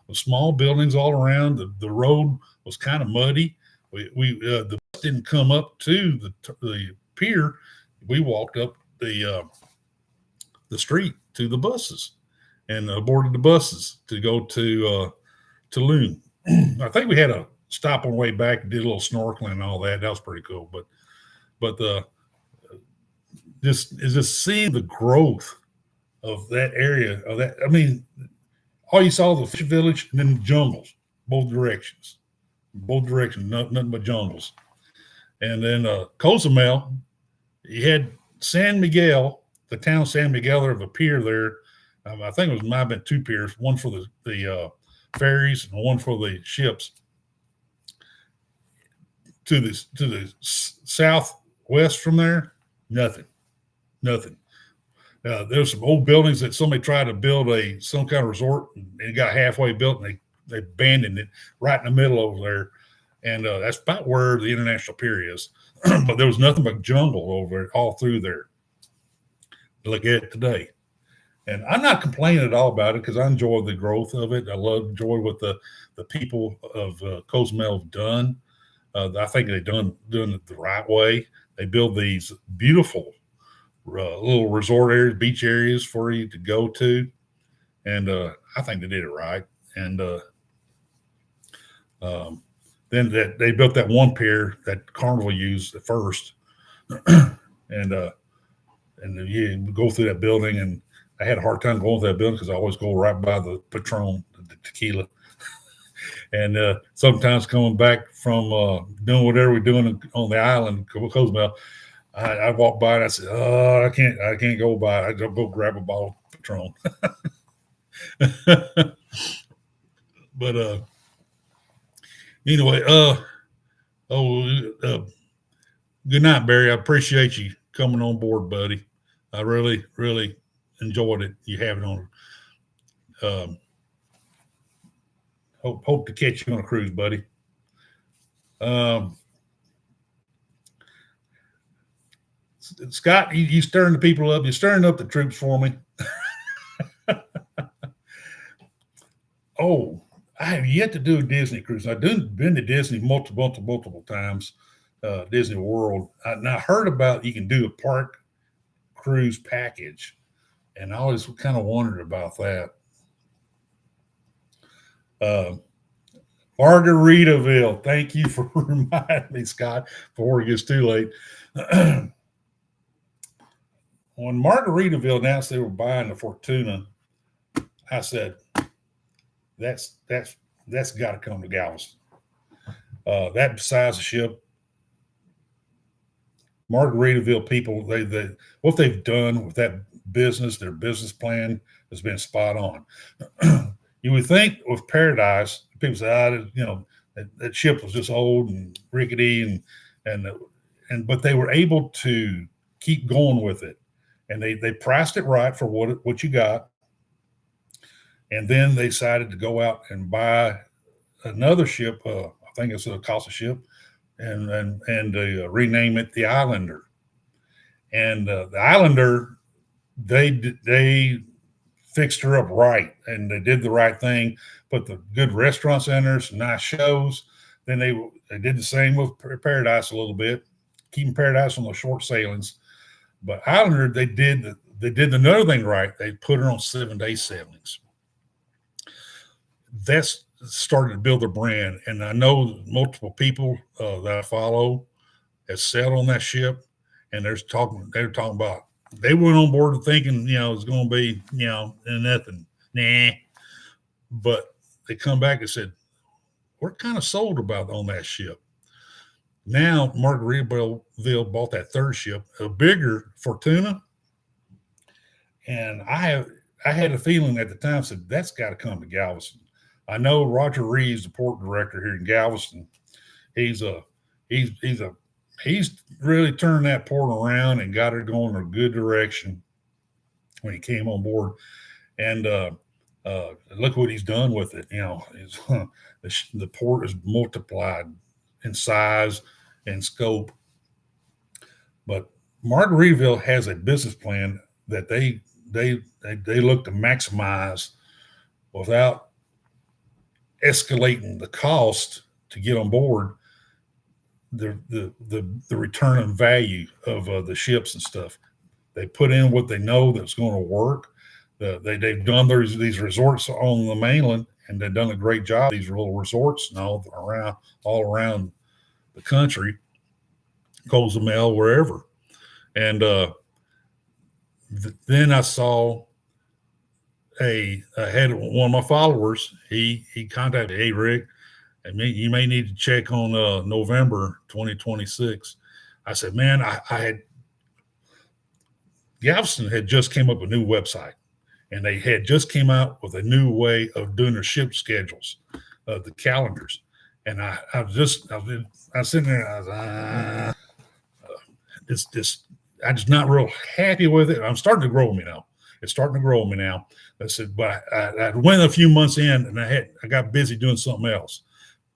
With small buildings all around. The road was kind of muddy. The bus didn't come up to the pier. We walked up the street to the buses and boarded the buses to go to Tulum. I think we had a stop on the way back and did a little snorkeling and all that. That was pretty cool. But just seeing the growth of that area of that. I mean, all you saw was the fish village and then the jungles, both directions, nothing but jungles. And then Cozumel, you had San Miguel, the town of San Miguel, there of a pier there. I think it might have been two piers, one for the ferries and one for the ships. To the southwest from there, nothing. There's some old buildings that somebody tried to build some kind of resort, and it got halfway built, and they abandoned it right in the middle over there. And that's about where the International Pier is. But there was nothing but jungle over there, all through there. Look at it today. And I'm not complaining at all about it because I enjoy the growth of it. I enjoy what the people of Cozumel have done. I think they've done it the right way. They build these beautiful little resort areas, beach areas for you to go to. And I think they did it right. And then they built that one pier that Carnival used at first. And you go through that building, and I had a hard time going through that building because I always go right by the Patron, the tequila. And sometimes coming back from doing whatever we're doing on the island, Cozumel, I walked by and I said, "Oh, I can't go by. I just go grab a bottle of Patron." But anyway, good night, Barry. I appreciate you coming on board, buddy. I really, really enjoyed it. You having on. Hope to catch you on a cruise, buddy. Scott, you stirring the people up. You're stirring up the troops for me. Oh, I have yet to do a Disney cruise. I've been to Disney multiple times, Disney World. And I heard about you can do a park cruise package, and I always kind of wondered about that. Margaritaville. Thank you for reminding me, Scott, before it gets too late. When Margaritaville announced they were buying the Fortuna, I said, that's got to come to Galveston. That size of ship, Margaritaville people, they what they've done with that business, their business plan has been spot on. You would think with Paradise, people say, that ship was just old and rickety, but they were able to keep going with it, and they priced it right for what you got, and then they decided to go out and buy another ship. I think it's a Casa ship, and rename it the Islander. And the Islander, they fixed her up right, and they did the right thing. Put the good restaurants in there, some nice shows. Then they did the same with Paradise a little bit, keeping Paradise on the short sailings. But Islander, they did another thing right. They put her on 7-day sailings. That's started to build their brand. And I know multiple people that I follow have sailed on that ship, and they're talking about they went on board thinking, it's going to be, nothing. Nah. But they come back and said, we're kind of sold about on that ship. Now Margaritaville bought that third ship, a bigger Fortuna. And I had a feeling at the time, said, that's got to come to Galveston. I know Roger Reeves, the port director here in Galveston, he's really turned that port around and got it going in a good direction when he came on board. And look what he's done with it. The port is multiplied in size and scope. But Margaritaville has a business plan that they look to maximize without escalating the cost to get on board the return on value of the ships and stuff. They put in what they know that's going to work. They've done these resorts on the mainland, and they've done a great job. These little resorts and all around the country, Cozumel, wherever. And then I saw I had one of my followers. He contacted, hey Rick, you may need to check on November 2026. I said, man, I had Galveston had just came up with a new website, and they had just came out with a new way of doing their ship schedules, the calendars. And I was sitting there, and I was I'm just not real happy with it. I'm starting to grow on me now. It's starting to grow on me now. I said, but I went a few months in, and I got busy doing something else.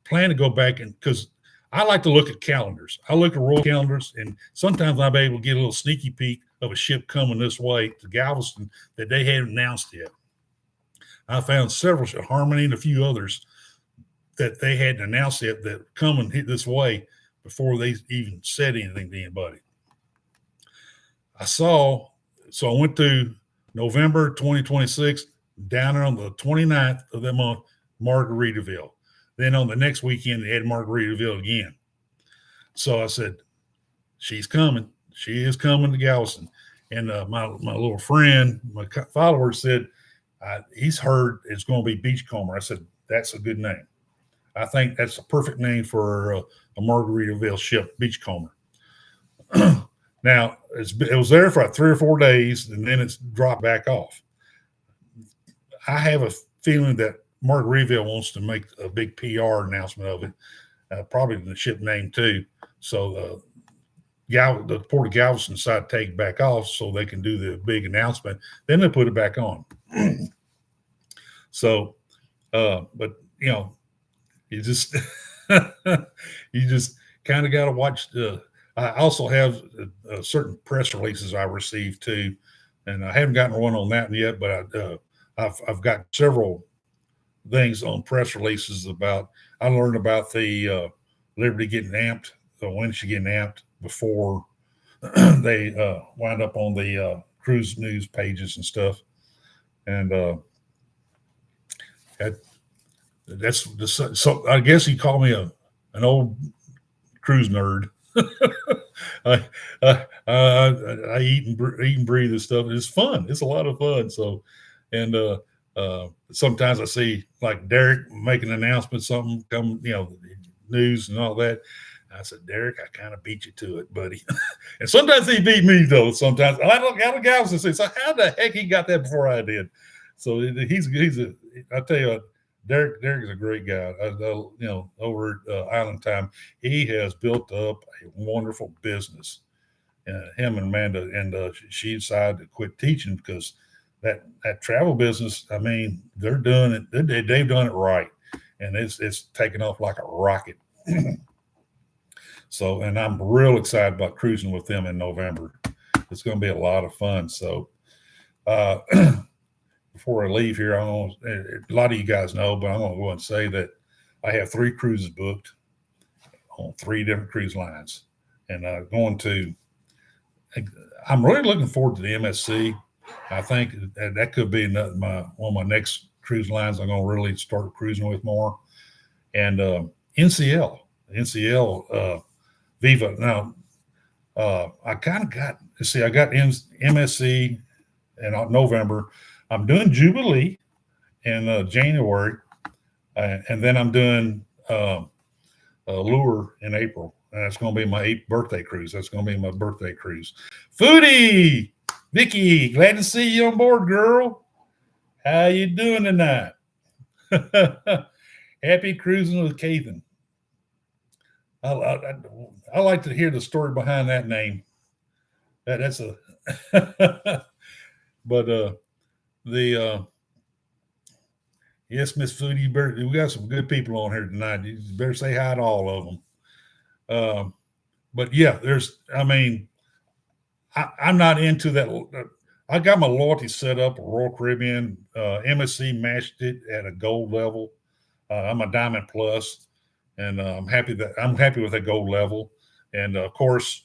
Plan to go back, and because I like to look at calendars. I look at roll calendars, and sometimes I'll be able to get a little sneaky peek of a ship coming this way to Galveston that they hadn't announced yet. I found several, Harmony and a few others, that they hadn't announced yet that coming this way before they even said anything to anybody. So I went to November 2026, down on the 29th of that month, Margaritaville. Then on the next weekend, they had Margaritaville again. So I said, she's coming. She is coming to Galveston. And my little friend, my follower said, he's heard it's going to be Beachcomber. I said, that's a good name. I think that's a perfect name for a Margaritaville ship, Beachcomber. Now, it was there for like 3 or 4 days, and then it's dropped back off. I have a feeling that Margaritaville wants to make a big PR announcement of it, probably the ship name too. So the Port of Galveston decided to take it back off so they can do the big announcement. Then they put it back on. So, but you just kind of got to watch I also have certain press releases I received too, and I haven't gotten one on that yet. But I've got several things on press releases about. I learned about the Liberty getting amped, when she getting amped before they wind up on the cruise news pages and stuff, and that's so. I guess you call me an old cruise nerd. I eat and breathe this stuff. It's fun. It's a lot of fun. So, and sometimes I see like Derek making an announcement, something come, news and all that. I said, Derek, I kind of beat you to it, buddy. And sometimes he beat me though. Sometimes I look out of guys and say, so how the heck he got that before I did? So I tell you what, Derek is a great guy. Over at Island Time, he has built up a wonderful business. Him and Amanda, and she decided to quit teaching because that travel business. I mean, they're doing it. They've done it right, and it's taken off like a rocket. So, and I'm real excited about cruising with them in November. It's going to be a lot of fun. So, before I leave here, a lot of you guys know, but I'm going to go and say that I have 3 cruises booked on 3 different cruise lines, and going to I'm really looking forward to the MSC. I think that could be one of my next cruise lines I'm going to really start cruising with more. And NCL, Viva. Now, I kind of I got MSC in November. I'm doing Jubilee in January, and then I'm doing Lure in April. And that's going to be my 8th birthday cruise. That's going to be my birthday cruise. Foodie, Vicky, glad to see you on board, girl. How you doing tonight? Happy cruising with Cathan. I like to hear the story behind that name. That's a, but yes, Miss Foodie, we got some good people on here tonight. You better say hi to all of them. But yeah, I'm not into that. I got my loyalty set up at Royal Caribbean. MSC matched it at a gold level. I'm a Diamond Plus, and I'm happy with that gold level. And of course,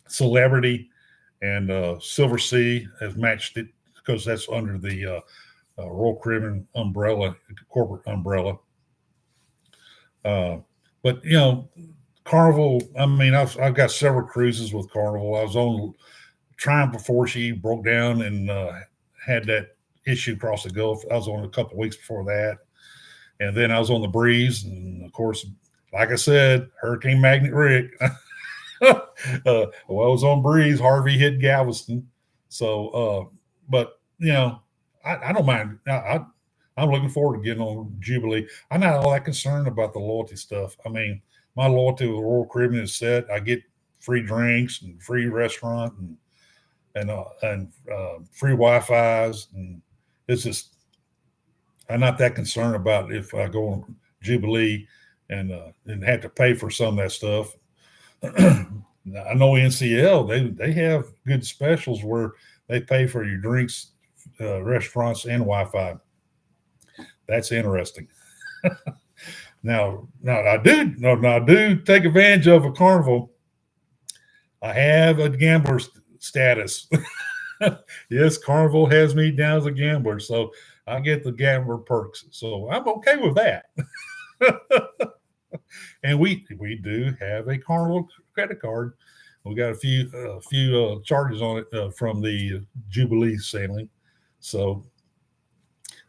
Celebrity and Silver Sea has matched it because that's under the Royal Caribbean umbrella, corporate umbrella. But Carnival. I've got several cruises with Carnival. I was on Triumph before she broke down and had that issue across the Gulf. I was on a couple of weeks before that, and then I was on the Breeze, and of course, like I said, Hurricane Magnet Rick. I was on Breeze. Harvey hit Galveston, so but I don't mind. I'm looking forward to getting on Jubilee. I'm not all that concerned about the loyalty stuff. My loyalty with Royal Caribbean is set. I get free drinks and free restaurant and free Wi-Fi's, and it's just I'm not that concerned about if I go on Jubilee and have to pay for some of that stuff. I know NCL they have good specials where they pay for your drinks, restaurants, and Wi-Fi. That's interesting. Now I do take advantage of a Carnival. I have a gambler status. Yes, Carnival has me down as a gambler, so I get the gambler perks. So I'm okay with that. And we do have a Carnival credit card. We got a few charges on it from the Jubilee sailing, so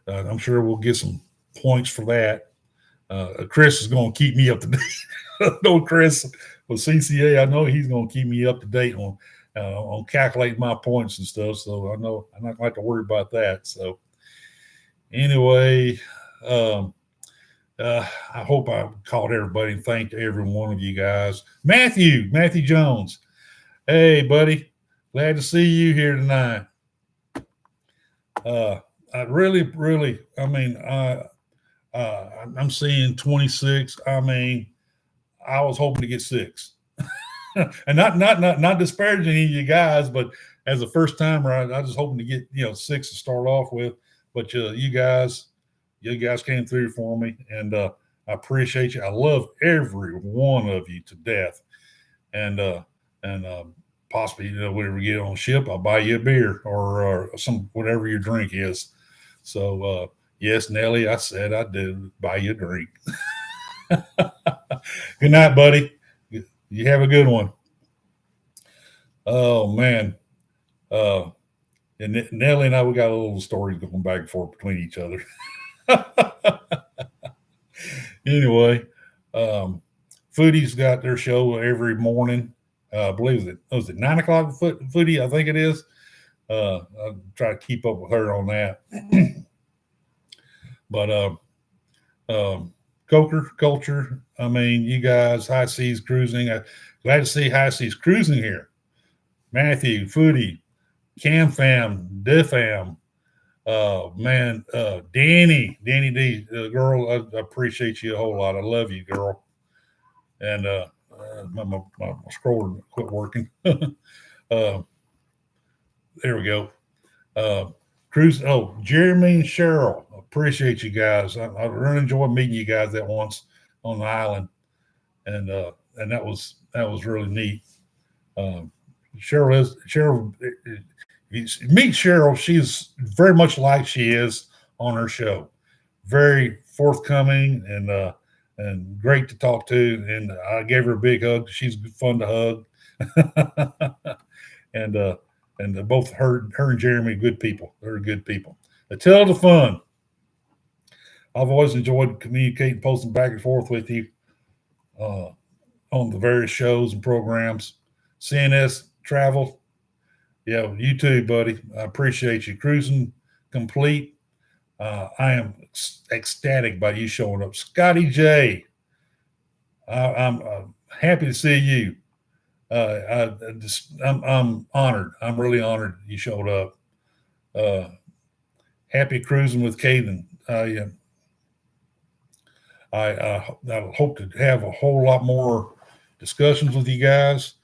I'm sure we'll get some points for that. Chris is going to keep me up to date. No, Chris with CCA, I know he's going to keep me up to date on calculating my points and stuff. So I know I'm not going to have to worry about that. So anyway, I hope I caught everybody and thanked every one of you guys. Matthew Jones. Hey, buddy. Glad to see you here tonight. I really, I'm seeing 26. I was hoping to get 6. And not disparaging any of you guys, but as a first timer, I was hoping to get 6 to start off with. But you guys came through for me, and I appreciate you. I love every one of you to death, and possibly whenever we get on ship, I'll buy you a beer or some whatever your drink is. So yes, Nellie, I said I did buy you a drink. Good night, buddy. You have a good one. Oh man. And Nellie and I, we got a little story going back and forth between each other. Anyway, Foodie's got their show every morning. I believe it was at 9 o'clock. Foodie, I think it is. I'll try to keep up with her on that. But Coker Culture. You guys, High Seas Cruising. Glad to see High Seas Cruising here. Matthew, Foodie, Cam Fam, Defam, Danny D, girl, I appreciate you a whole lot. I love you, girl. And my scroller quit working. There we go. Jeremy and Cheryl, appreciate you guys. I really enjoyed meeting you guys that once on the island, and that was really neat. Cheryl. You meet Cheryl. She's very much like she is on her show. Very forthcoming and great to talk to. And I gave her a big hug. She's fun to hug. and both her and Jeremy, good people. They're good people. The tale of the fun. I've always enjoyed communicating, posting back and forth with you on the various shows and programs. CNS Travel. Yeah, you too, buddy. I appreciate you. Cruising complete. I am ecstatic by you showing up. Scotty J, I'm happy to see you. I'm honored. I'm really honored you showed up. Happy cruising with Caden. I hope to have a whole lot more discussions with you guys.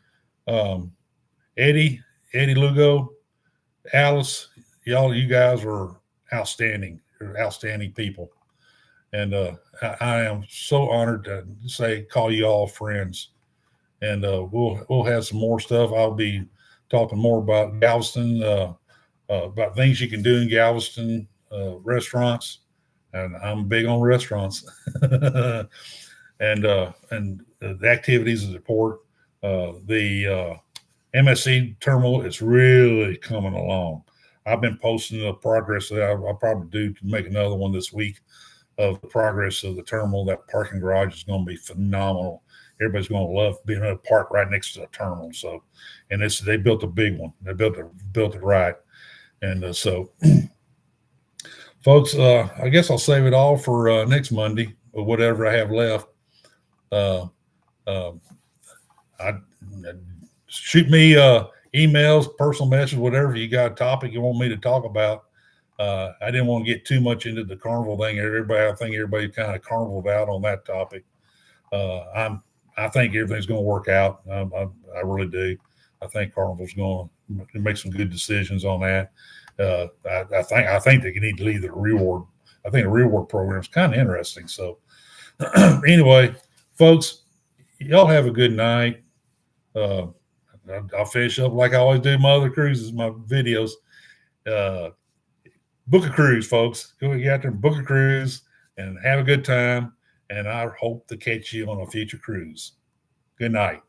Eddie Lugo, Alice, you guys are outstanding. You're outstanding people. And I am so honored to call you all friends. And we'll have some more stuff. I'll be talking more about Galveston, about things you can do in Galveston, restaurants. And I'm big on restaurants. and the activities of the port. The MSC terminal is really coming along. I've been posting the progress that I'll probably do to make another one this week of the progress of the terminal. That parking garage is going to be phenomenal. Everybody's going to love being able to park right next to the terminal. So, and they built a big one. They built it right. And so, folks, I guess I'll save it all for next Monday or whatever I have left. I shoot me emails, personal message, whatever you got a topic you want me to talk about. I didn't want to get too much into the carnival thing. I think everybody kind of carnivaled out on that topic. I think everything's going to work out. I really do. I think Carnival's going to make some good decisions on that. I think they need to leave the reward. I think the reward program is kind of interesting. So anyway, folks, y'all have a good night. I'll finish up like I always do my other cruises, my videos. Book a cruise, folks. Go get out there and book a cruise and have a good time. And I hope to catch you on a future cruise. Good night.